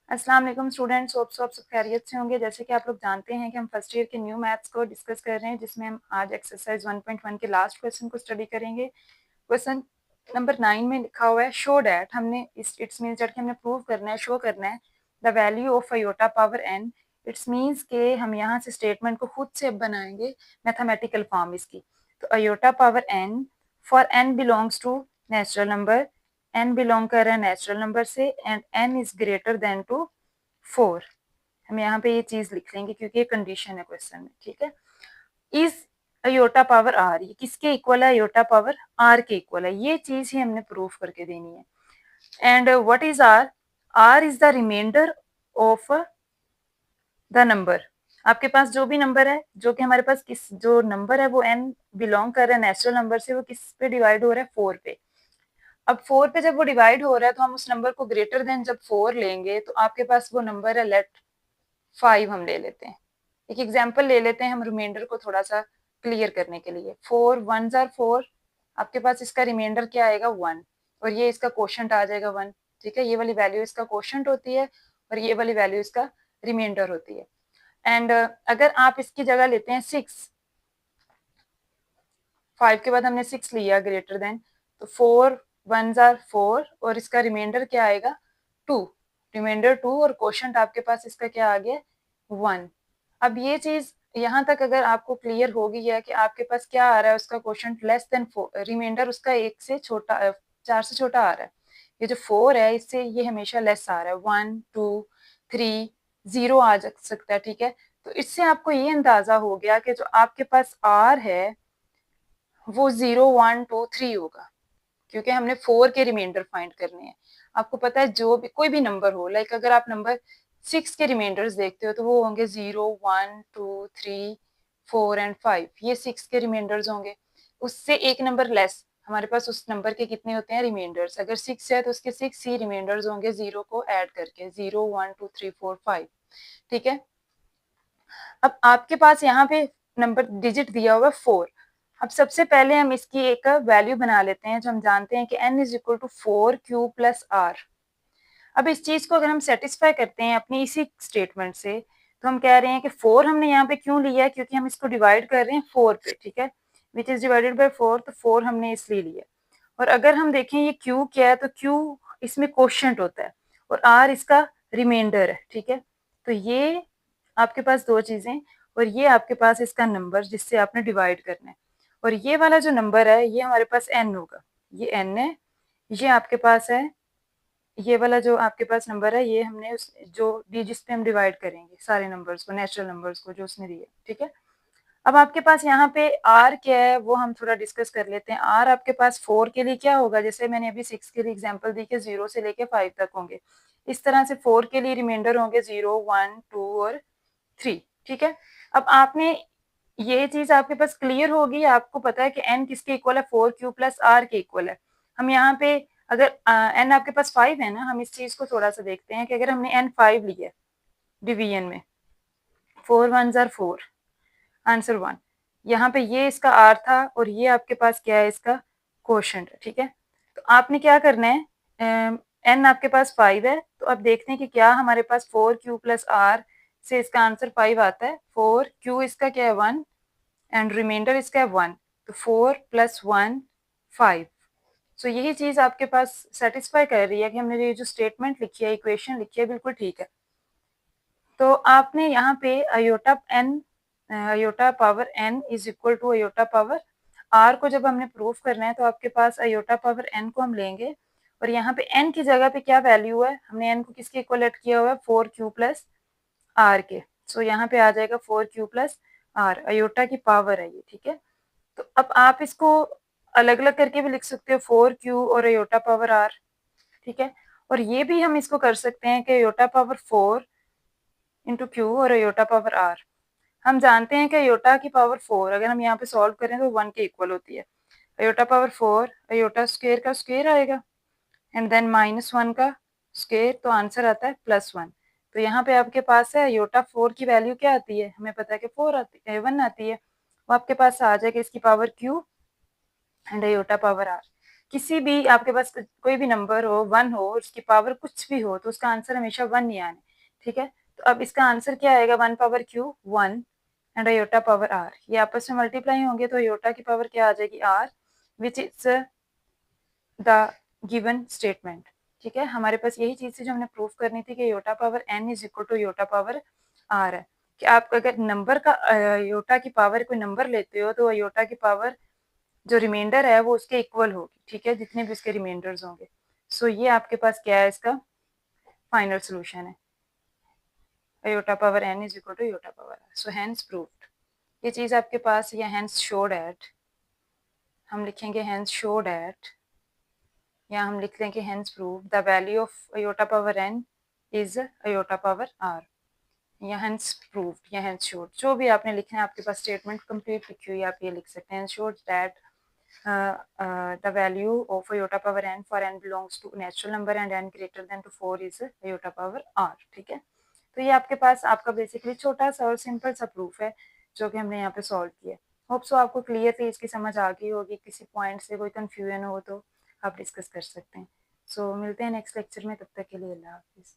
अस्सलाम वालेकुम students, hope so आप सब खैरियत से होंगे। जैसे कि आप लोग जानते हैं कि हम फर्स्ट ईयर के न्यू मैथ्स को डिस्कस कर रहे हैं, जिसमें हम आज एक्सरसाइज 1.1 के लास्ट क्वेश्चन को स्टडी करेंगे। क्वेश्चन नंबर 9 में लिखा हुआ है शो डैट, हमने इट्स मीन्स दैट कि हमने प्रूव करना है, शो करना है the value of iota power n। It's means के हम यहाँ से स्टेटमेंट को खुद से बनाएंगे मैथमेटिकल फॉर्म इसकी। तो iota power n for n belongs to natural number, n belong कर रहा है नेचुरल नंबर से and n is greater than to 4। हम यहाँ पे ये चीज लिख लेंगे क्योंकि ये कंडीशन है क्वेश्चन में, ठीक है। इज अयोटा पावर आर, ये किसके इक्वल है? अयोटा पावर आर के इक्वल है। ये चीज ही हमने प्रूफ करके देनी है। And what is R? R is the remainder of the number. आपके पास जो भी नंबर है, जो कि हमारे पास किस जो नंबर है वो n बिलोंग कर रहा है नेचुरल नंबर से, वो किस पे डिवाइड हो रहा है? 4 पे। अब 4 पे जब वो डिवाइड हो रहा है तो हम उस नंबर को ग्रेटर देन जब 4 लेंगे तो आपके पास वो नंबर है, लेट 5 हम ले लेते हैं। एक एग्जाम्पल ले लेते हैं हम रिमाइंडर को थोड़ा सा क्लियर करने के लिए। 4 1s आर 4, आपके पास इसका रिमाइंडर क्या आएगा? 1, और ये इसका कोशंट आ जाएगा 1, ठीक है। ये वाली वैल्यू इसका कोशंट होती है और ये वाली वैल्यू इसका रिमाइंडर होती है। एंड अगर आप इसकी जगह लेते हैं 6, 5 के बाद हमने 6 लिया ग्रेटर देन, तो 4 1s आर 4 और इसका रिमाइंडर क्या आएगा? 2, रिमाइंडर 2 और कोशंट आपके पास इसका क्या आ गया? 1। अब ये चीज यहाँ तक अगर आपको क्लियर हो गई है कि आपके पास क्या आ रहा है, उसका क्वोशंट लेस देन 4, रिमाइंडर उसका 1 से छोटा 4 से छोटा आ रहा है। ये जो 4 है इससे ये हमेशा लेस आ रहा है, 1 2 3 0 आ सकता है, ठीक है। तो इससे आपको ये अंदाजा हो गया कि जो आपके पास आर है वो 0 1 2 3 होगा, क्योंकि हमने 4 के रिमाइंडर फाइंड करने हैं। आपको पता है जो भी कोई भी नंबर हो, लाइक अगर आप नंबर 6 के रिमाइंडर्स देखते हो तो वो होंगे 0 1 2 3 4 एंड 5, ये 6 के रिमाइंडर्स होंगे। उससे एक नंबर लेस हमारे पास उस नंबर के कितने होते हैं? रिमाइंडर्स। अगर 6 है तो उसके 6 ही रिमाइंडर्स होंगे, 0 को ऐड करके, 0 1 2 3 4 5, ठीक है। अब आपके पास यहाँ पे नंबर डिजिट दिया हुआ है 4। अब सबसे पहले हम इसकी एक वैल्यू बना लेते हैं, जो हम जानते हैं कि n is equal to 4q plus R. अब इस चीज को अगर हम सेटिस्फाई करते हैं अपनी इसी स्टेटमेंट से, तो हम कह रहे हैं कि 4 हमने यहाँ पे क्यों लिया है? क्योंकि हम इसको डिवाइड कर रहे हैं 4 पे, ठीक है। विच इज डिवाइडेड बाय 4, तो 4 हमने इसलिए लिया। और अगर हम देखें ये q क्या है, तो q इसमें कोशंट होता है और r इसका रिमाइंडर है, ठीक है। तो ये आपके पास दो चीजें, और ये आपके पास इसका नंबर जिससे आपने डिवाइड करना है। और ये वाला जो नंबर है ये हमारे पास n होगा, ये n है। ये आपके पास है, ये वाला जो आपके पास नंबर है ये हमने उस जो जिस पे हम डिवाइड करेंगे सारे नंबर्स को, नेचुरल नंबर्स को जो उसने दिए, ठीक है। अब आपके पास यहाँ पे r क्या है वो हम थोड़ा डिस्कस कर लेते हैं। r आपके पास 4 के लिए क्या होगा? जैसे मैंने अभी 6 के लिए एग्जांपल दी कि 0 से लेके 5 तक होंगे, इस तरह से 4 के लिए रिमाइंडर होंगे 0 1 2 और 3, ठीक है। अब आपने ये चीज आपके पास क्लियर होगी, आपको पता है कि n किसके इक्वल है? 4q प्लस r के इक्वल है। हम यहाँ पे अगर n आपके पास 5 है ना, हम इस चीज को थोड़ा सा देखते हैं कि अगर हमने n 5 लिया डिवीजन में, 4 1s आर 4, आंसर 1। यहाँ पे ये इसका r था और ये आपके पास क्या है? इसका क्वोशंट है, ठीक है। तो आपने क्या करना है, n आपके पास 5 है, तो अब देखते हैं कि क्या हमारे पास 4q प्लस r से इसका आंसर 5 आता है। 4q इसका क्या है? 1 एंड रिमाइंडर इसका है 1, तो 4 प्लस 1 5। सो यही चीज आपके पास सेटिस्फाई कर रही है कि हमने ये जो स्टेटमेंट लिखी है, इक्वेशन लिखी है, बिल्कुल ठीक है। तो आपने यहाँ पे iota power n is equal to iota power r को जब हमने प्रूफ करना है तो आपके पास अयोटा पावर n को हम लेंगे और यहाँ पे n की जगह पे क्या वैल्यू है? हमने n को किसके इक्वल लेट किया हुआ है? 4q प्लस r के। सो यहाँ पे आ जाएगा 4q प्लस r, अयोटा की पावर है ये, ठीक है। तो अब आप इसको अलग अलग करके भी लिख सकते हो, 4q और अयोटा पावर r, ठीक है। और ये भी हम इसको कर सकते हैं कि अयोटा पावर 4 इंटू क्यू और अयोटा पावर r। हम जानते हैं कि अयोटा की पावर 4 अगर हम यहाँ पे सॉल्व करें तो 1 के इक्वल होती है। अयोटा पावर 4 अयोटा स्क्वायर का स्क्वायर आएगा एंड देन -1 का स्क्वायर, तो आंसर आता है +1। तो यहाँ पे आपके पास है अयोटा 4 की वैल्यू क्या आती है? हमें पता है कि 4 आती है, 1 आती है। वो आपके पास आ जाएगा इसकी power q and iota power r। किसी भी आपके पास कोई भी नंबर हो, 1 हो, उसकी पावर कुछ भी हो, तो उसका आंसर हमेशा 1 ही आना है, ठीक है? तो अब इसका आंसर क्या आएगा? 1 power Q 1 and iota power R, ये आपस में मल्टीप्लाई होंगे तो अयोटा की पावर क्या आ जाएगी? R, which is the given statement, ठीक है? हमारे पास यही चीज थी जो हमने प्रूफ करनी थी कि iota power n is equal to iota power R है, कि आप अगर नंबर का अयोटा की पावर कोई नंबर लेते हो तो अयोटा की पावर जो रिमाइंडर है वो उसके इक्वल होगी, ठीक है, जितने भी उसके रिमाइंडर्स होंगे। सो ये आपके पास क्या है? इसका फाइनल सोल्यूशन है, iota power n is equal to iota power r, so hence proved. ये चीज आपके पास, या हैंस शोड एट, हम लिखेंगे हैंस शोड एट, या हम लिख लेंगे hence prove the value of iota power n is iota power r, या हैंस प्रूव्ड, या हैंस शोड, जो भी आपने लिखना है। आपके पास स्टेटमेंट कंप्लीट लिखी हुई है, आप ये लिख सकते हैं, showed that the value of iota power n for n belongs to natural number and n greater than to 4 is iota power r, ठीक है? तो ये आपके पास आपका बेसिकली छोटा सा और सिंपल सा प्रूफ है जो कि हमने यहाँ पे सॉल्व किया। होप सो आपको क्लियर थी, इसकी समझ आ गई होगी। किसी पॉइंट से कोई कंफ्यूजन हो तो आप डिस्कस कर सकते हैं। सो मिलते हैं नेक्स्ट लेक्चर में, तब तक के लिए अल्लाह हाफिज़।